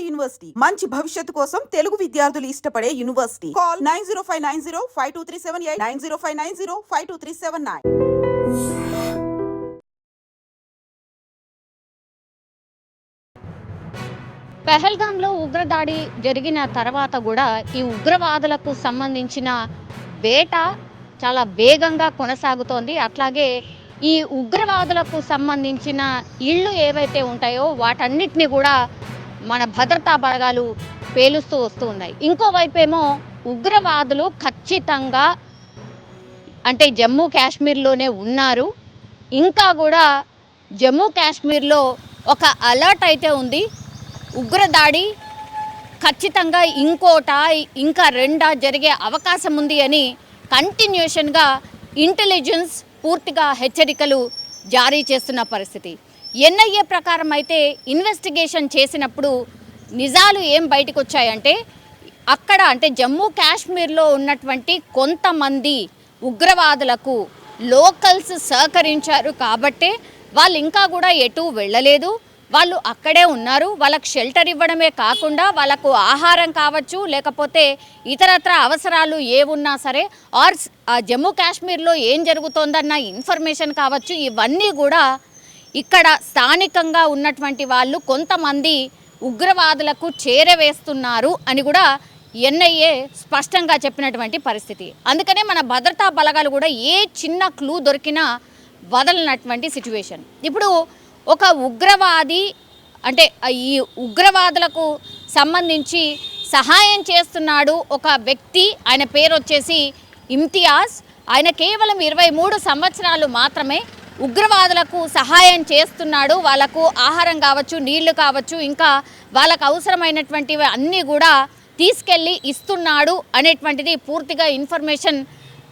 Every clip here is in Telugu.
యూనివర్సిటీ మంచి భవిష్యత్తు కోసం తెలుగు విద్యార్థులు ఇష్టపడే యూనివర్సిటీ. కాల్ 9059052378 9059052379. పెహల్గాంలో ఉగ్రదాడి జరిగిన తర్వాత కూడా ఈ ఉగ్రవాదులకు సంబంధించిన వేట చాలా వేగంగా కొనసాగుతోంది. అట్లాగే ఈ ఉగ్రవాదులకు సంబంధించిన ఇళ్ళు ఏవైతే ఉంటాయో వాటన్నిటిని కూడా మన భద్రతా బలగాలు పేలుస్తూ వస్తూ ఉన్నాయి. ఇంకోవైపేమో ఉగ్రవాదులు ఖచ్చితంగా అంటే జమ్మూ కాశ్మీర్లోనే ఉన్నారు. ఇంకా కూడా జమ్మూ కాశ్మీర్లో ఒక అలర్ట్ అయితే ఉంది. ఉగ్రదాడి ఖచ్చితంగా ఇంకా రెండా జరిగే అవకాశం ఉంది అని కంటిన్యూషన్గా ఇంటెలిజెన్స్ పూర్తిగా హెచ్చరికలు జారీ చేస్తున్న పరిస్థితి. ఎన్ఐఏ ప్రకారం అయితే ఇన్వెస్టిగేషన్ చేసినప్పుడు నిజాలు ఏం బయటకు వచ్చాయంటే అక్కడ అంటే జమ్మూ కాశ్మీర్లో ఉన్నటువంటి కొంతమంది ఉగ్రవాదులకు లోకల్స్ సహకరించారు కాబట్టే వాళ్ళు ఇంకా కూడా ఎటు వెళ్ళలేదు. వాళ్ళు అక్కడే ఉన్నారు. వాళ్ళకు షెల్టర్ ఇవ్వడమే కాకుండా వాళ్ళకు ఆహారం కావచ్చు, లేకపోతే ఇతరత్ర అవసరాలు ఏమున్నా సరే ఆర్ జమ్మూ కాశ్మీర్లో ఏం జరుగుతోందన్న ఇన్ఫర్మేషన్ కావచ్చు, ఇవన్నీ కూడా ఇక్కడ స్థానికంగా ఉన్నటువంటి వాళ్ళు కొంతమంది ఉగ్రవాదులకు చేరవేస్తున్నారు అని కూడా ఎన్ఐఏ స్పష్టంగా చెప్పినటువంటి పరిస్థితి. అందుకనే మన భద్రతా బలగాలు కూడా ఏ చిన్న క్లూ దొరికినా వదలనటువంటి సిచ్యువేషన్. ఇప్పుడు ఒక ఉగ్రవాది అంటే ఈ ఉగ్రవాదులకు సంబంధించి సహాయం చేస్తున్నాడు ఒక వ్యక్తి. ఆయన పేరు వచ్చేసి ఇమ్తియాజ్. ఆయన కేవలం 23 సంవత్సరాలు మాత్రమే. ఉగ్రవాదులకు సహాయం చేస్తున్నాడు. వాళ్ళకు ఆహారం కావచ్చు, నీళ్లు కావచ్చు, ఇంకా వాళ్ళకు అవసరమైనటువంటివి అన్నీ కూడా తీసుకెళ్ళి ఇస్తున్నాడు అనేటువంటిది పూర్తిగా ఇన్ఫర్మేషన్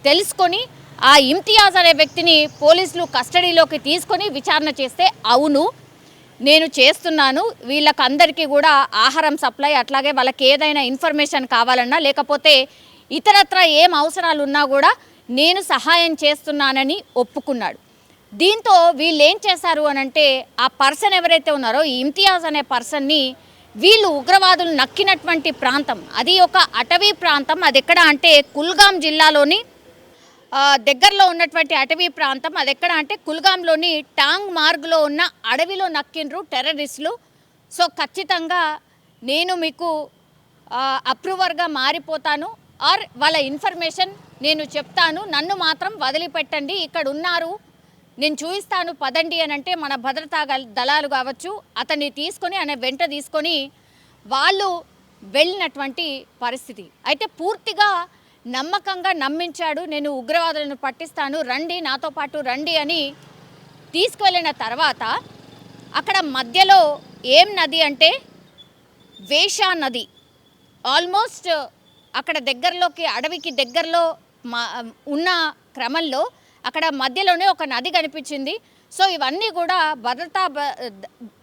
తెలుసుకొని ఆ ఇమ్తియాజ్ అనే వ్యక్తిని పోలీసులు కస్టడీలోకి తీసుకొని విచారణ చేస్తే అవును నేను చేస్తున్నాను, వీళ్ళకందరికీ కూడా ఆహారం సప్లై, అట్లాగే వాళ్ళకి ఏదైనా ఇన్ఫర్మేషన్ కావాలన్నా లేకపోతే ఇతరత్ర ఏం అవసరాలు ఉన్నా కూడా నేను సహాయం చేస్తున్నానని ఒప్పుకున్నాడు. దీంతో వీళ్ళు ఏం చేశారు అనంటే ఆ పర్సన్ ఎవరైతే ఉన్నారో ఈ ఇమ్తియాజ్ అనే పర్సన్ని వీళ్ళు ఉగ్రవాదులు నక్కినటువంటి ప్రాంతం, అది ఒక అటవీ ప్రాంతం. అది ఎక్కడ అంటే కుల్గాం జిల్లాలోని దగ్గరలో ఉన్నటువంటి అటవీ ప్రాంతం. అది ఎక్కడ అంటే కుల్గాంలోని టాంగ్ మార్గ్లో ఉన్న అడవిలో నక్కిండ్రు టెర్రరిస్టులు. సో ఖచ్చితంగా నేను మీకు అప్రూవర్గా మారిపోతాను ఆర్ వాళ్ళ ఇన్ఫర్మేషన్ నేను చెప్తాను, నన్ను మాత్రం వదిలిపెట్టండి, ఇక్కడ ఉన్నారు నేను చూపిస్తాను పదండి అని అంటే మన భద్రతా దళాలు కావచ్చు అతన్ని తీసుకొని ఆయన వెంట తీసుకొని వాళ్ళు వెళ్ళినటువంటి పరిస్థితి. అయితే పూర్తిగా నమ్మకంగా నమ్మించాడు, నేను ఉగ్రవాదులను పట్టిస్తాను, రండి నాతో పాటు రండి అని తీసుకువెళ్ళిన తర్వాత అక్కడ మధ్యలో ఏం నది అంటే వేషా నది. ఆల్మోస్ట్ అక్కడ దగ్గరలోకి అడవికి దగ్గరలో ఉన్న క్రమంలో అక్కడ మధ్యలోనే ఒక నది కనిపించింది. సో ఇవన్నీ కూడా భద్రతా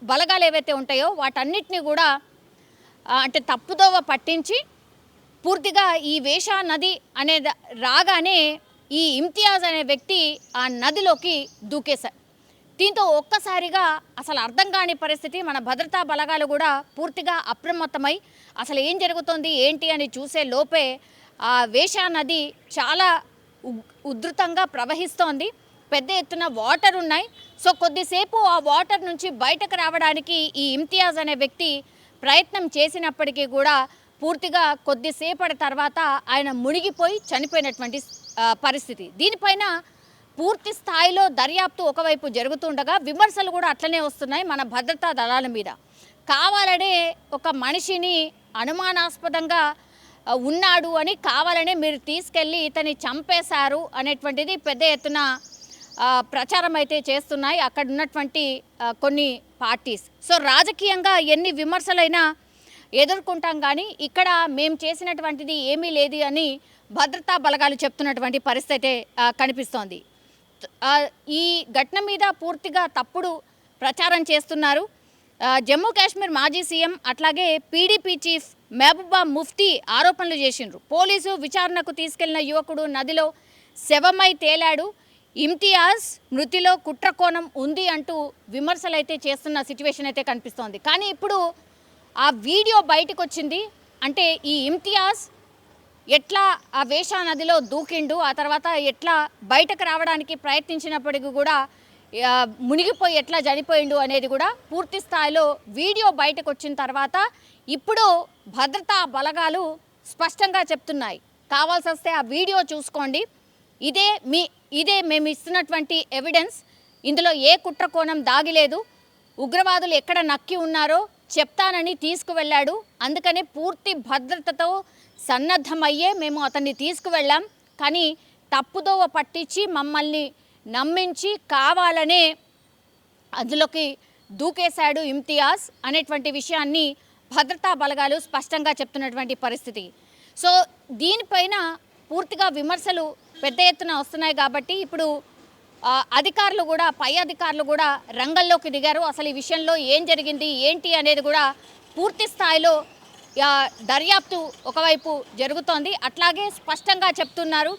బలగాలు ఏవైతే ఉంటాయో వాటన్నిటిని కూడా అంటే తప్పుదోవ పట్టించి పూర్తిగా ఈ వేషా నది అనే రాగానే ఈ ఇమ్తియాజ్ అనే వ్యక్తి ఆ నదిలోకి దూకేశారు. దీంతో ఒక్కసారిగా అసలు అర్థం కాని పరిస్థితి. మన భద్రతా బలగాలు కూడా పూర్తిగా అప్రమత్తమై అసలు ఏం జరుగుతుంది ఏంటి అని చూసే లోపే ఆ వేషా నది చాలా ఉధృతంగా ప్రవహిస్తోంది. పెద్ద ఎత్తున వాటర్ ఉన్నాయి. సో కొద్దిసేపు ఆ వాటర్ నుంచి బయటకు రావడానికి ఈ ఇమ్తియాజ్ అనే వ్యక్తి ప్రయత్నం చేసినప్పటికీ కూడా పూర్తిగా కొద్దిసేపటి తర్వాత ఆయన మునిగిపోయి చనిపోయినటువంటి పరిస్థితి. దీనిపైన పూర్తి స్థాయిలో దర్యాప్తు ఒకవైపు జరుగుతుండగా విమర్శలు కూడా అట్లనే వస్తున్నాయి మన భద్రతా దళాల మీద. కావాలనే ఒక మనిషిని అనుమానాస్పదంగా ఉన్నాడు అని కావాలనే మీరు తీసుకెళ్ళి ఇతన్ని చంపేశారు అనేటువంటిది పెద్ద ఎత్తున ప్రచారం అయితే చేస్తున్నాయి అక్కడ ఉన్నటువంటి కొన్ని పార్టీస్. సో రాజకీయంగా ఎన్ని విమర్శలైనా ఎదుర్కొంటాం, కానీ ఇక్కడ మేము చేసినటువంటిది ఏమీ లేదు అని భద్రతా బలగాలు చెప్తున్నటువంటి పరిస్థితి కనిపిస్తోంది. ఈ ఘటన మీద పూర్తిగా తప్పుడు ప్రచారం చేస్తున్నారు. జమ్మూ కాశ్మీర్ మాజీ సీఎం అట్లాగే పీడీపీ చీఫ్ మహబూబా ముఫ్తీ ఆరోపణలు చేసిండ్రు. పోలీసు విచారణకు తీసుకెళ్లిన యువకుడు నదిలో శవమై తేలాడు, ఇమ్తియాజ్ మృతిలో కుట్రకోణం ఉంది అంటూ విమర్శలు అయితే చేస్తున్న సిచ్యువేషన్ అయితే కనిపిస్తోంది. కానీ ఇప్పుడు ఆ వీడియో బయటకు వచ్చింది. అంటే ఈ ఇమ్తియాజ్ ఎట్లా ఆ వేషా నదిలో దూకిండు, ఆ తర్వాత ఎట్లా బయటకు రావడానికి ప్రయత్నించినప్పటికీ కూడా మునిగిపోయి ఎట్లా చనిపోయిండు అనేది కూడా పూర్తి స్థాయిలో వీడియో బయటకు వచ్చిన తర్వాత ఇప్పుడు భద్రతా బలగాలు స్పష్టంగా చెప్తున్నాయి. కావాల్సి వస్తే ఆ వీడియో చూసుకోండి. ఇదే మేము ఇస్తున్నటువంటి ఎవిడెన్స్. ఇందులో ఏ కుట్ర కోణం దాగిలేదు. ఉగ్రవాదులు ఎక్కడ నక్కి ఉన్నారో చెప్తానని తీసుకువెళ్ళాడు. అందుకనే పూర్తి భద్రతతో సన్నద్ధమయ్యే మేము అతన్ని తీసుకువెళ్ళాం. కానీ తప్పుదోవ పట్టించి మమ్మల్ని నమ్మించి కావాలనే అందులోకి దూకేశాడు ఇమ్తియాజ్ అనేటువంటి విషయాన్ని భద్రతా బలగాలు స్పష్టంగా చెప్తున్నటువంటి పరిస్థితి. సో దీనిపైన పూర్తిగా విమర్శలు పెద్ద ఎత్తున వస్తున్నాయి. కాబట్టి ఇప్పుడు అధికారులు కూడా, పై అధికారులు కూడా రంగంలోకి దిగారు. అసలు ఈ విషయంలో ఏం జరిగింది ఏంటి అనేది కూడా పూర్తి స్థాయిలో దర్యాప్తు ఒకవైపు జరుగుతోంది. అట్లాగే స్పష్టంగా చెప్తున్నారు.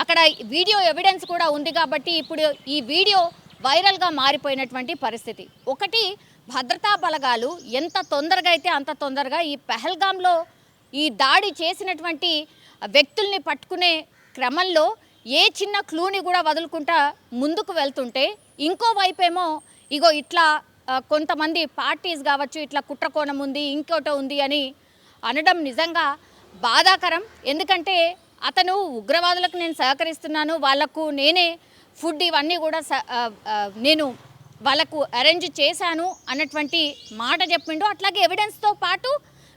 అక్కడ వీడియో ఎవిడెన్స్ కూడా ఉంది కాబట్టి ఇప్పుడు ఈ వీడియో వైరల్గా మారిపోయినటువంటి పరిస్థితి. ఒకటి, భద్రతా బలగాలు ఎంత తొందరగా అయితే అంత తొందరగా ఈ పెహల్గాంలో ఈ దాడి చేసినటువంటి వ్యక్తుల్ని పట్టుకునే క్రమంలో ఏ చిన్న క్లూని కూడా వదులుకుంటా ముందుకు వెళ్తుంటే, ఇంకోవైపేమో ఇగో ఇట్లా కొంతమంది పార్టీస్ కావచ్చు, ఇట్లా కుట్రకోణం ఉంది, ఇంకోటో ఉంది అని అనడం నిజంగా బాధాకరం. ఎందుకంటే అతను ఉగ్రవాదులకు నేను సహకరిస్తున్నాను, వాళ్లకు నేనే ఫుడ్ ఇవన్నీ కూడా నేను వాళ్ళకు అరేంజ్ చేశాను అన్నటువంటి మాట చెప్పిండు. అట్లాగే ఎవిడెన్స్తో పాటు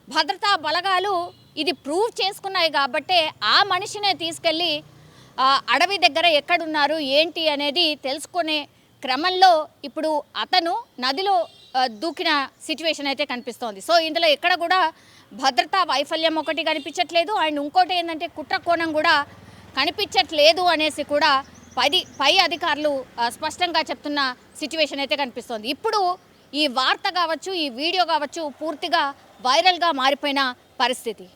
భద్రతా బలగాలు ఇది ప్రూవ్ చేసుకున్నాయి కాబట్టే ఆ మనిషినే తీసుకెళ్ళి అడవి దగ్గర ఎక్కడున్నారు ఏంటి అనేది తెలుసుకునే క్రమంలో ఇప్పుడు అతను నదిలో దూకిన సిచ్యువేషన్ అయితే కనిపిస్తోంది. సో ఇందులో ఎక్కడ కూడా భద్రతా వైఫల్యం ఒకటి కనిపించట్లేదు. అండ్ ఇంకోటి ఏంటంటే కుట్ర కోణం కూడా కనిపించట్లేదు అనేసి కూడా పై అధికారులు స్పష్టంగా చెప్తున్న సిచ్యువేషన్ అయితే కనిపిస్తోంది. ఇప్పుడు ఈ వార్త కావచ్చు, ఈ వీడియో కావచ్చు పూర్తిగా వైరల్గా మారిపోయిన పరిస్థితి.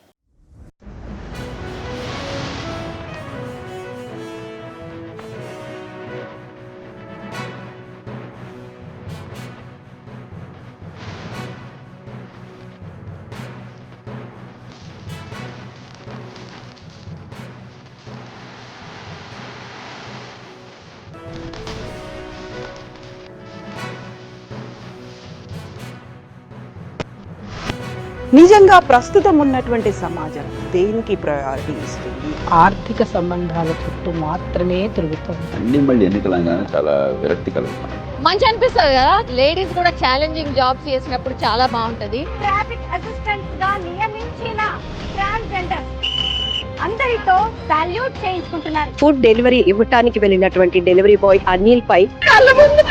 నిజంగా ప్రస్తుతం ఉన్నటువంటి సమాజం దేనికి ప్రయారిటీ ఇస్తుంది? ఆర్థిక సంబంధాల చుట్టూ మాత్రమే తిరుగుతుంది. అన్ని మళ్ళీ ఎన్నికలంగానే చాలా విరక్తి కలుగుతాం. మంచి అనిపిస్తుంది కదా, లేడీస్ కూడా ఛాలెంజింగ్ జాబ్స్ చేసినప్పుడు చాలా బాగుంటది. ట్రాఫిక్ అసిస్టెంట్ గా నియమించిన ట్రాన్స్జెండర్ అందరితో సాల్యూట్ చేయించుకుంటున్నారు. ఫుడ్ డెలివరీ ఇవ్వటానికి వెళ్ళినటువంటి డెలివరీ బాయ్ అనిల్ పై కళ్ళ ముందు